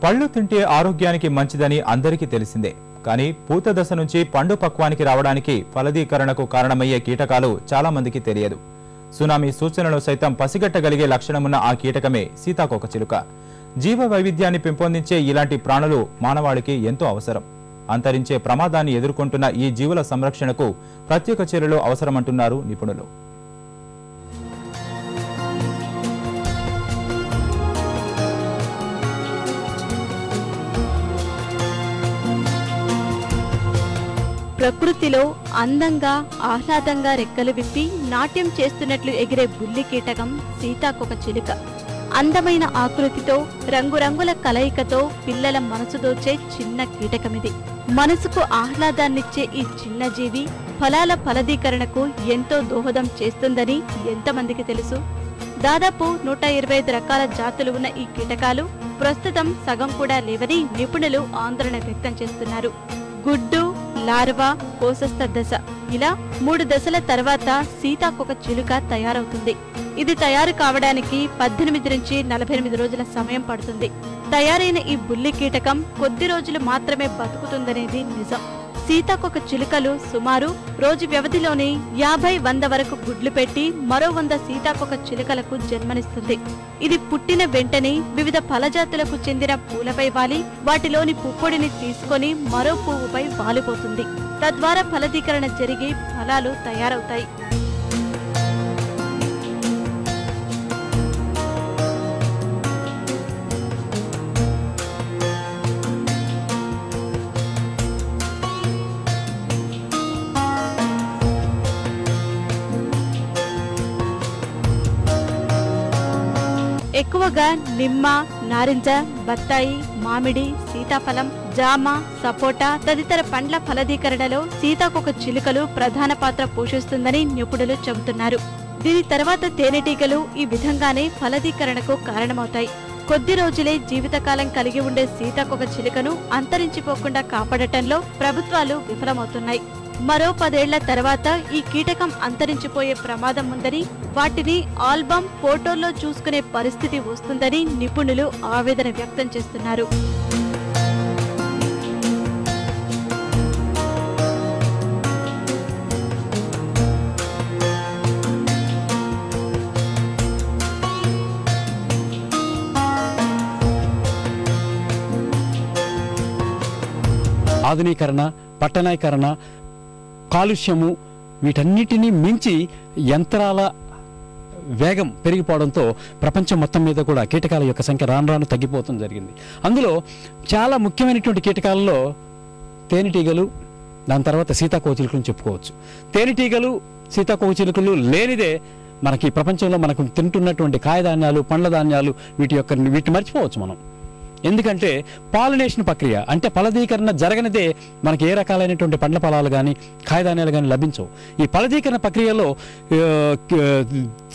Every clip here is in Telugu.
పళ్ళు తింటే ఆరోగ్యానికి మంచిదని అందరికీ తెలిసిందే. కానీ పూత దశ నుంచి పండు పక్వానికి రావడానికి ఫలదీకరణకు కారణమయ్యే కీటకాలు చాలా మందికి తెలియదు. సునామీ సూచనలు సైతం పసిగట్టగలిగే లక్షణమున్న ఆ కీటకమే సీతాకోకచిలుక. జీవ వైవిధ్యాన్ని పెంపొందించే ఇలాంటి ప్రాణులు మానవాళికి ఎంతో అవసరం. అంతరించే ప్రమాదాన్ని ఎదుర్కొంటున్న ఈ జీవుల సంరక్షణకు ప్రత్యేక చర్యలు అవసరమంటున్నారు నిపుణులు. ప్రకృతిలో అందంగా ఆహ్లాదంగా రెక్కలు విప్పి నాట్యం చేస్తున్నట్లు ఎగిరే బుల్లి కీటకం సీతాకోకచిలుక. అందమైన ఆకృతితో రంగురంగుల కలయికతో పిల్లల మనసు దోచే చిన్న కీటకమిది. మనసుకు ఆహ్లాదాన్నిచ్చే ఈ చిన్న జీవి ఫలాల ఫలదీకరణకు ఎంతో దోహదం చేస్తుందని ఎంతమందికి తెలుసు? దాదాపు 125 రకాల జాతులు ఉన్న ఈ కీటకాలు ప్రస్తుతం సగం కూడా లేవని నిపుణులు ఆందోళన వ్యక్తం చేస్తున్నారు. గుడ్డు, లార్వా, కోశస్థ దశ ఇలా 3 దశల తర్వాత సీతాకోకచిలుక తయారవుతుంది. ఇది తయారు కావడానికి 18 నుంచి 48 రోజుల సమయం పడుతుంది. తయారైన ఈ బుల్లి కీటకం కొద్ది రోజులు మాత్రమే బతుకుతుందనేది నిజం. సీతాకోకచిలుకలు సుమారు రోజు వ్యవధిలోనే 50-100 వరకు గుడ్లు పెట్టి మరో 100 సీతాకోకచిలుకలకు జన్మనిస్తుంది. ఇది పుట్టిన వెంటనే వివిధ ఫలజాతులకు చెందిన పూలపై వాలి వాటిలోని పుప్పొడిని తీసుకొని మరో పువ్వుపై వాలిపోతుంది. తద్వారా ఫలదీకరణ జరిగి ఫలాలు తయారవుతాయి. ఎక్కువగా నిమ్మ, నారింజ, బత్తాయి, మామిడి, సీతాఫలం, జామ, సపోటా తదితర పండ్ల ఫలదీకరణలో సీతాకోకచిలుకలు ప్రధాన పాత్ర పోషిస్తుందని నిపుణులు చెబుతున్నారు. దీని తర్వాత తేనెటీగలు ఈ విధంగానే ఫలదీకరణకు కారణమవుతాయి. కొద్ది రోజులే జీవితకాలం కలిగి ఉండే సీతాకోకచిలుకను అంతరించిపోకుండా కాపాడటంలో ప్రభుత్వాలు విఫలమవుతున్నాయి. మరో 10 ఏళ్ల తర్వాత ఈ కీటకం అంతరించిపోయే ప్రమాదం ఉందని, వాటిని ఆల్బమ్, ఫోటోల్లో చూసుకునే పరిస్థితి వస్తుందని నిపుణులు ఆవేదన వ్యక్తం చేస్తున్నారు. ఆధునీకరణ, పట్టణీకరణ, కాలుష్యము వీటన్నిటినీ మించి యంత్రాల వేగం పెరిగిపోవడంతో ప్రపంచం మొత్తం మీద కూడా కీటకాల యొక్క సంఖ్య రాను రాను తగ్గిపోవడం జరిగింది. అందులో చాలా ముఖ్యమైనటువంటి కీటకాలలో తేనెటీగలు, దాని తర్వాత సీతాకోకచిలుకలను చెప్పుకోవచ్చు. తేనెటీగలు, సీతాకోకచిలుకలు లేనిదే మనకి ప్రపంచంలో మనకు తింటున్నటువంటి కాయధాన్యాలు, పండ్ల ధాన్యాలు వీటి మర్చిపోవచ్చు మనం. ఎందుకంటే పాలినేషన్ ప్రక్రియ అంటే ఫలదీకరణ జరగనిదే మనకి ఏ రకాలైనటువంటి పండ్ల ఫలాలు కానీ కాయధాన్యాలు కానీ లభించవు. ఈ ఫలదీకరణ ప్రక్రియలో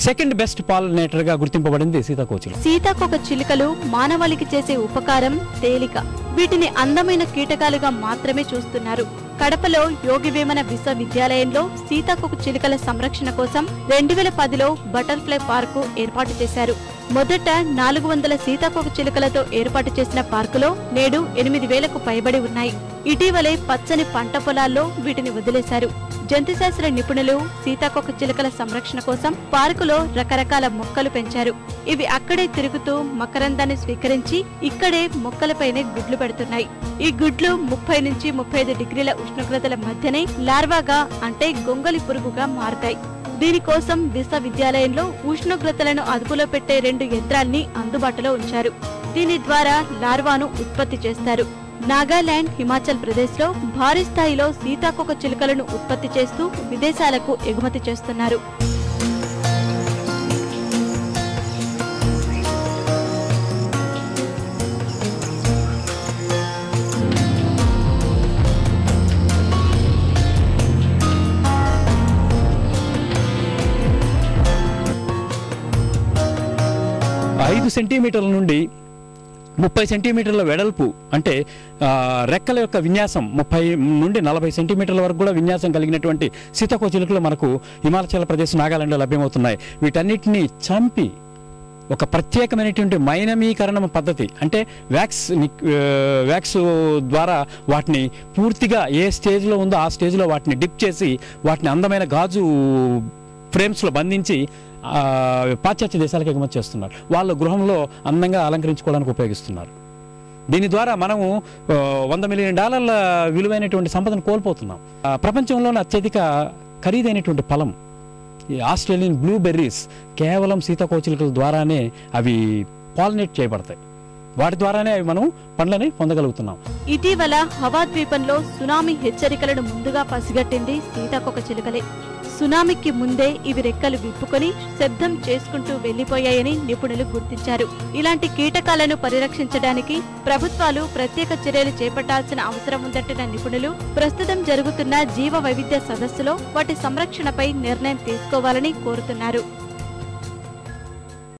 సెకండ్ బెస్ట్ పాలినేటర్గా గుర్తింపబడింది సీతాకోకచిలుక. సీతాకోకచిలుకలు మానవాళికి చేసే ఉపకారం తేలిక. వీటిని అందమైన కీటకాలుగా మాత్రమే చూస్తున్నారు. కడపలో యోగివేమన విశ్వవిద్యాలయంలో సీతాకోకచిలుకల సంరక్షణ కోసం 2010లో బటర్ఫ్లై పార్కు ఏర్పాటు చేశారు. మొదట 400 సీతాకోకచిలుకలతో ఏర్పాటు చేసిన పార్కులో నేడు 8000కు పైబడి ఉన్నాయి. ఇటీవలే పచ్చని పంట పొలాల్లో వీటిని వదిలేశారు. జంతుశాస్త్ర నిపుణులు సీతాకోకచిలుకల సంరక్షణ కోసం పార్కులో రకరకాల మొక్కలు పెంచారు. ఇవి అక్కడే తిరుగుతూ మకరందాన్ని స్వీకరించి ఇక్కడే మొక్కలపైనే గుడ్లు పెడుతున్నాయి. ఈ గుడ్లు 30 నుంచి 35 డిగ్రీల ఉష్ణోగ్రతల మధ్యనే లార్వాగా అంటే గొంగలి పురుగుగా మారతాయి. దీనికోసం విశ్వవిద్యాలయంలో ఉష్ణోగ్రతలను అదుపులో పెట్టే 2 యంత్రాల్ని అందుబాటులో ఉంచారు. దీని ద్వారా లార్వాను ఉత్పత్తి చేస్తారు. నాగాలాండ్, హిమాచల్ ప్రదేశ్లో భారీ స్థాయిలో సీతాకోకచిలుకలను ఉత్పత్తి చేస్తూ విదేశాలకు ఎగుమతి చేస్తున్నారు. ఐదు సెంటీమీటర్ల నుండి 30 సెంటీమీటర్ల వెడల్పు అంటే రెక్కల యొక్క విన్యాసం 30 నుండి 40 సెంటీమీటర్ల వరకు కూడా విన్యాసం కలిగినటువంటి సీతాకోకచిలుకలు మనకు హిమాచల్ ప్రదేశ్, నాగాలాండ్లో లభ్యమవుతున్నాయి. వీటన్నిటిని చంపి ఒక ప్రత్యేకమైనటువంటి మైనమీకరణ పద్ధతి, అంటే వ్యాక్స్ ద్వారా వాటిని పూర్తిగా ఏ స్టేజ్లో ఉందో ఆ స్టేజ్లో వాటిని డిప్ చేసి వాటిని అందమైన గాజు ఫ్రేమ్స్లో బంధించి పాశ్చాత్య దేశాలకు ఎగుమతి చేస్తున్నారు. వాళ్ళ గృహంలో అందంగా అలంకరించుకోవడానికి ఉపయోగిస్తున్నారు. దీని ద్వారా మనము $100 మిలియన్ విలువైనటువంటి సంపదను కోల్పోతున్నాం. ప్రపంచంలోనే అత్యధిక ఖరీదైనటువంటి ఫలం ఈ ఆస్ట్రేలియన్ బ్లూబెర్రీస్ కేవలం సీతాకోకచిలుకల ద్వారానే అవి పాలినేట్ చేయబడతాయి. వాటి ద్వారానే అవి మనం పండ్లని పొందగలుగుతున్నాం. ఇటీవల హవా ద్వీపంలో సునామీ హెచ్చరికలను ముందుగా పసిగట్టింది సీతాకోకచిలుకలే. సునామీకి ముందే ఇవి రెక్కలు విప్పుకొని శబ్దం చేసుకుంటూ వెళ్లిపోయాయని నిపుణులు గుర్తించారు. ఇలాంటి కీటకాలను పరిరక్షించడానికి ప్రభుత్వాలు ప్రత్యేక చర్యలు చేపట్టాల్సిన అవసరం ఉందంటున్న నిపుణులు ప్రస్తుతం జరుగుతున్న జీవ వైవిధ్య సదస్సులో వాటి సంరక్షణపై నిర్ణయం తీసుకోవాలని కోరుతున్నారు.